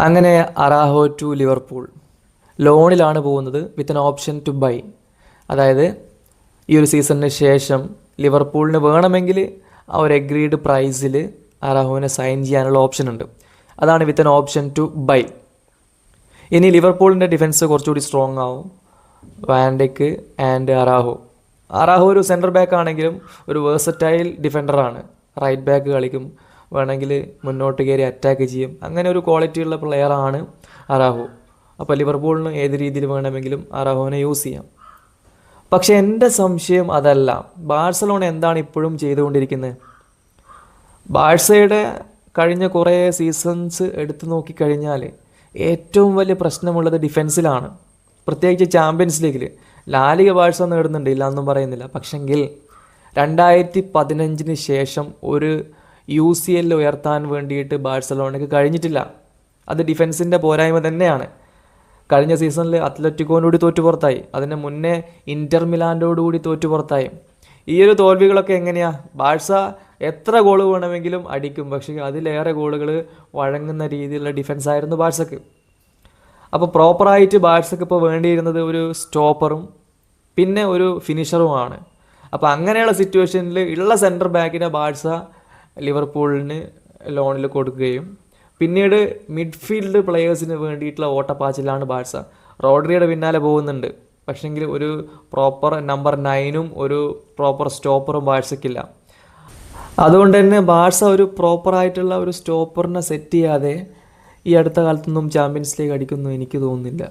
അങ്ങനെ അറാഹോ to Liverpool ലോണിലാണ് പോകുന്നത് with an option to buy. അതായത് ഈ ഒരു സീസണിന് ശേഷം ലിവർപൂളിന് വേണമെങ്കിൽ ആ ഒരു എഗ്രീഡ് പ്രൈസിൽ അറാഹോവിനെ സൈൻ ചെയ്യാനുള്ള ഓപ്ഷൻ ഉണ്ട്. അതാണ് with an option to buy. ഇനി ലിവർപൂളിൻ്റെ ഡിഫൻസ് കുറച്ചുകൂടി സ്ട്രോങ് ആവും. വാൻഡെക്ക് ആൻഡ് അറാഹോ ഒരു സെൻറ്റർ ബാക്ക് ആണെങ്കിലും ഒരു വേഴ്സറ്റൈൽ ഡിഫൻഡറാണ്. റൈറ്റ് ബാക്ക് കളിക്കും, വേണമെങ്കിൽ മുന്നോട്ട് കയറി അറ്റാക്ക് ചെയ്യും. അങ്ങനെ ഒരു ക്വാളിറ്റിയുള്ള പ്ലെയറാണ് അറാഹോ. അപ്പോൾ ലിവർപൂളിന് ഏത് രീതിയിൽ വേണമെങ്കിലും അറാഹോനെ യൂസ് ചെയ്യാം. പക്ഷേ എൻ്റെ സംശയം അതല്ല. ബാഴ്സലോണ എന്താണ് ഇപ്പോഴും ചെയ്തുകൊണ്ടിരിക്കുന്നത്? ബാഴ്സയുടെ കഴിഞ്ഞ കുറേ സീസൺസ് എടുത്തു നോക്കിക്കഴിഞ്ഞാൽ ഏറ്റവും വലിയ പ്രശ്നമുള്ളത് ഡിഫൻസിലാണ്. പ്രത്യേകിച്ച് ചാമ്പ്യൻസ് ലീഗിൽ. ലാലിഗ ബാഴ്സ നേടുന്നുണ്ട്, ഇല്ല എന്നും പറയുന്നില്ല. പക്ഷെങ്കിൽ 2015 ശേഷം ഒരു UCL ഉയർത്താൻ വേണ്ടിയിട്ട് ബാഴ്സലോണയ്ക്ക് കഴിഞ്ഞിട്ടില്ല. അത് ഡിഫൻസിൻ്റെ പോരായ്മ തന്നെയാണ്. കഴിഞ്ഞ സീസണിൽ അത്ലറ്റിക്കോനോട് തോറ്റു പുറത്തായി, അതിന് മുന്നേ ഇൻ്റർ മിലാനോടുകൂടി തോറ്റു പുറത്തായി. ഈ ഒരു തോൽവികളൊക്കെ എങ്ങനെയാണ്? ബാഴ്സ എത്ര ഗോൾ വേണമെങ്കിലും അടിക്കും, പക്ഷേ അതിലേറെ ഗോളുകൾ വഴങ്ങുന്ന രീതിയിലുള്ള ഡിഫൻസായിരുന്നു ബാഴ്സക്ക്. അപ്പോൾ പ്രോപ്പറായിട്ട് ബാഴ്സക്ക് ഇപ്പോൾ വേണ്ടിയിരുന്നത് ഒരു സ്റ്റോപ്പറും പിന്നെ ഒരു ഫിനിഷറുമാണ്. അപ്പോൾ അങ്ങനെയുള്ള സിറ്റുവേഷനിൽ ഉള്ള സെൻറ്റർ ബാക്കിനെ ബാഴ്സ ലിവർപൂളിന് ലോണിൽ കൊടുക്കുകയും പിന്നീട് മിഡ്ഫീൽഡ് പ്ലെയേഴ്സിന് വേണ്ടിയിട്ടുള്ള ഓട്ടപ്പാച്ചിലാണ് ബാഴ്സ. റോഡ്രിയുടെ പിന്നാലെ പോകുന്നുണ്ട്, പക്ഷെങ്കിൽ ഒരു പ്രോപ്പർ നമ്പർ 9ഉം ഒരു പ്രോപ്പർ സ്റ്റോപ്പറും ബാഴ്സയ്ക്കില്ല. അതുകൊണ്ട് തന്നെ ബാഴ്സ ഒരു പ്രോപ്പറായിട്ടുള്ള ഒരു സ്റ്റോപ്പറിനെ സെറ്റ് ചെയ്യാതെ ഈ അടുത്ത കാലത്തൊന്നും ചാമ്പ്യൻസ് ലീഗ് അടിക്കുമെന്ന് എനിക്ക് തോന്നുന്നില്ല.